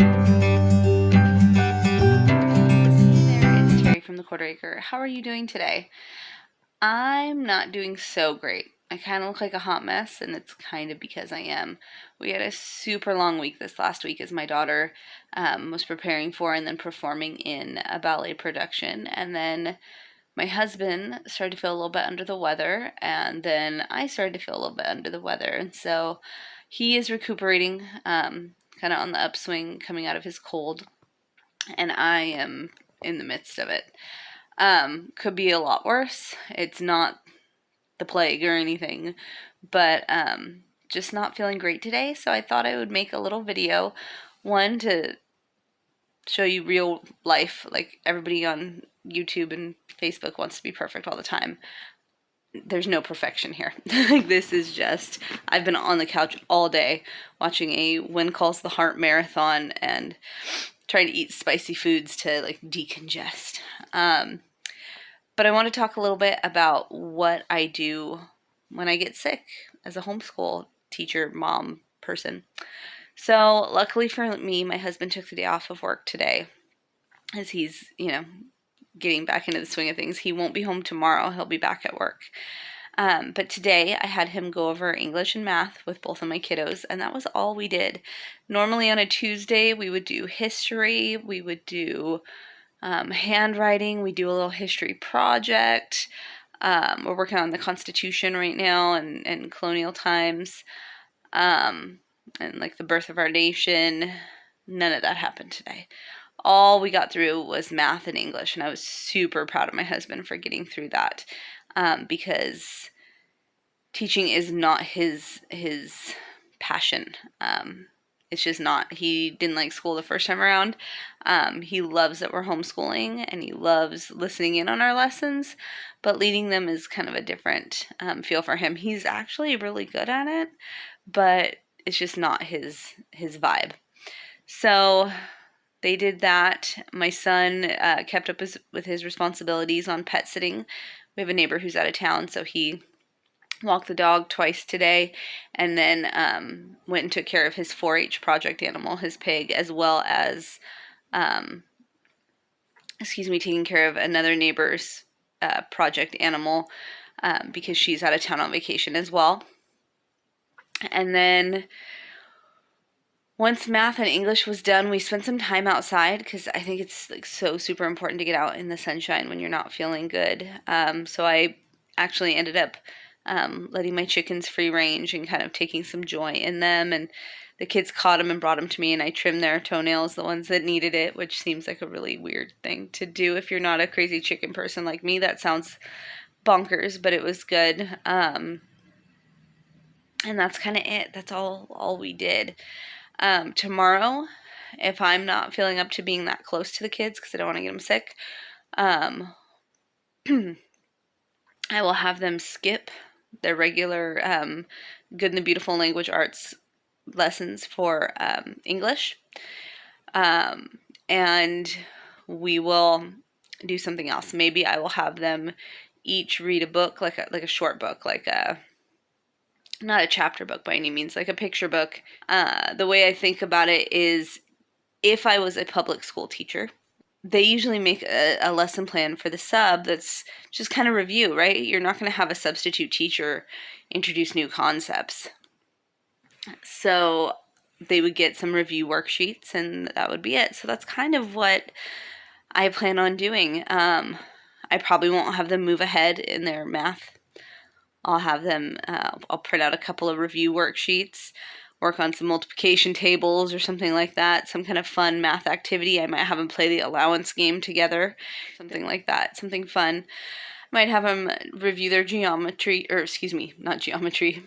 It's Terry from the Quarter Acre. How are you doing today? I'm not doing so great. I kind of look like a hot mess, and it's kind of because I am. We had a super long week this last week as my daughter was preparing for and then performing in a ballet production. And then my husband started to feel a little bit under the weather, and then I started to feel a little bit under the weather. And so he is recuperating, kind of on the upswing coming out of his cold, and I am in the midst of it. Could be a lot worse. It's not the plague or anything, but just not feeling great today. So I thought I would make a little video, one to show you real life. Like, everybody on YouTube and Facebook wants to be perfect all the time. There's no perfection here. This is just, I've been on the couch all day watching a When Calls the Heart marathon and trying to eat spicy foods to like decongest. But I want to talk a little bit about what I do when I get sick as a homeschool teacher, mom, person. So luckily for me, my husband took the day off of work today as he's, getting back into the swing of things. He won't be home tomorrow. He'll be back at work. But today I had him go over English and math with both of my kiddos, and that was all we did. Normally on a Tuesday, we would do history, we would do handwriting, we do a little history project. We're working on the Constitution right now and colonial times, and like the birth of our nation. None of that happened today. All we got through was math and English, and I was super proud of my husband for getting through that, because teaching is not his passion. It's just not. He didn't like school the first time around. He loves that we're homeschooling, and he loves listening in on our lessons, but leading them is kind of a different feel for him. He's actually really good at it, but it's just not his vibe. So they did that. My son kept up with his responsibilities on pet sitting. We have a neighbor who's out of town, so he walked the dog twice today, and then went and took care of his 4-H project animal, his pig, as well as, taking care of another neighbor's project animal, because she's out of town on vacation as well. And then once math and English was done, we spent some time outside because I think it's like so super important to get out in the sunshine when you're not feeling good. So I actually ended up letting my chickens free range and kind of taking some joy in them. And the kids caught them and brought them to me, and I trimmed their toenails, the ones that needed it, which seems like a really weird thing to do if you're not a crazy chicken person like me. That sounds bonkers, but it was good. And that's kind of it. That's all we did. Tomorrow, if I'm not feeling up to being that close to the kids because I don't want to get them sick, I will have them skip their regular Good and the Beautiful Language Arts lessons for English, and we will do something else. Maybe I will have them each read a book, like a short book, not a chapter book by any means, like a picture book. The way I think about it is, if I was a public school teacher, they usually make a lesson plan for the sub that's just kind of review, right? You're not going to have a substitute teacher introduce new concepts. So they would get some review worksheets, and that would be it. So that's kind of what I plan on doing. I probably won't have them move ahead in their math. I'll have them, I'll print out a couple of review worksheets, work on some multiplication tables or something like that, some kind of fun math activity. I might have them play the allowance game together, something like that, something fun. Might have them review their geometry, or excuse me, not geometry,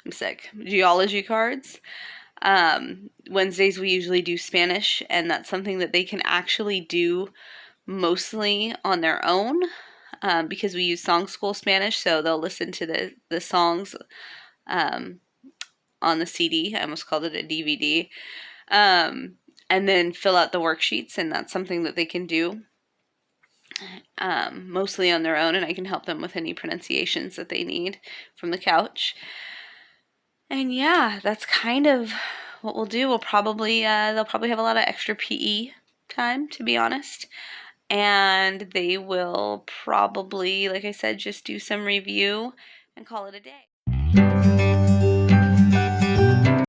I'm sick, geology cards. Wednesdays we usually do Spanish, and that's something that they can actually do mostly on their own. Because we use Song School Spanish, so they'll listen to the songs on the CD. I almost called it a DVD. And then fill out the worksheets, and that's something that they can do mostly on their own, and I can help them with any pronunciations that they need from the couch. And yeah, that's kind of what we'll do, they'll probably have a lot of extra PE time, to be honest. And they will probably, like I said, just do some review and call it a day.